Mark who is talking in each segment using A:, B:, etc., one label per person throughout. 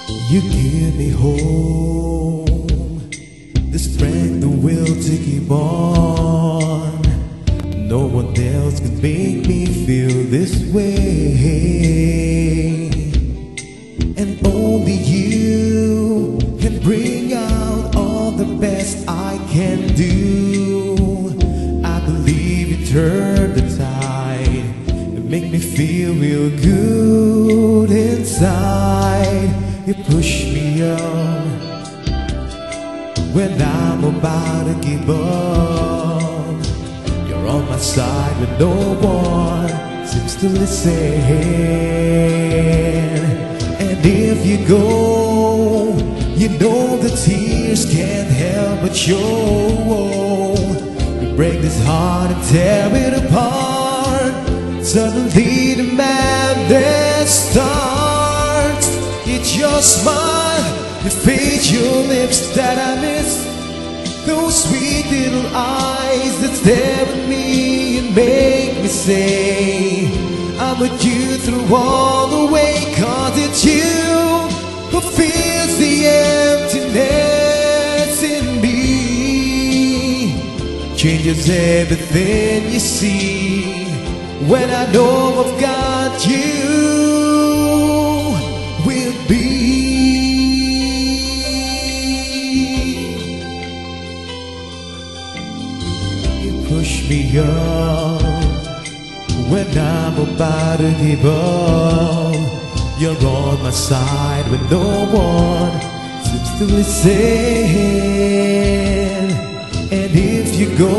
A: You give me home, the strength, the will to keep on. No one else can make me feel this way, and only you can bring out all the best I can do. I believe you turn the tide and make me feel real good inside. You push me on when I'm about to give up. You're on my side when no one seems to listen. And if you go, you know the tears can't help but show. We break this heart and tear it apart. Suddenly the madness starts. It's your smile, your face, your lips that I miss. Those sweet little eyes that stare at me and make me say I'm with you through all the way. 'Cause it's you who fills the emptiness in me, changes everything you see. When I know I've got you with me, you push me up when I'm about to give up. You're on my side when no one seems to listen. And if you go,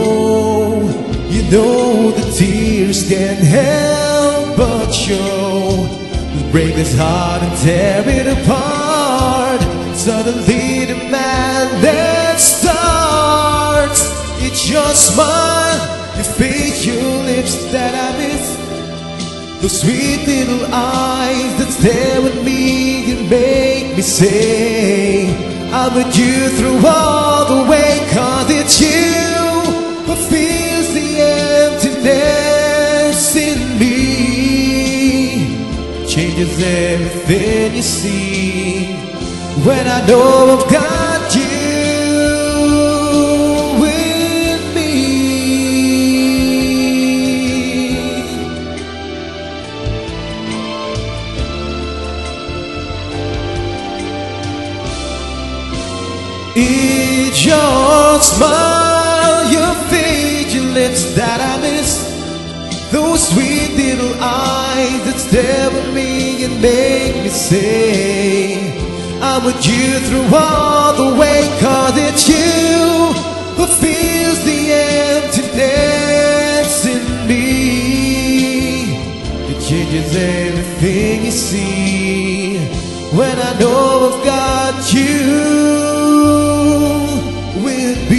A: you know the tears can't help but show. We break this heart and tear it apart. Suddenly the madness starts. It's your smile, your face, your lips that I miss. Those sweet little eyes that stare at me and make me say I'm with you through all the way. 'Cause it's you who fills the emptiness in me, changes everything you see. When I know I've got you with me. It's your smile, your face, your lips that I miss. Those sweet little eyes that stare at me and make me say I'm with you through all the way. 'Cause it's you who fills the emptiness in me, it changes everything you see. When I know I've got you with me.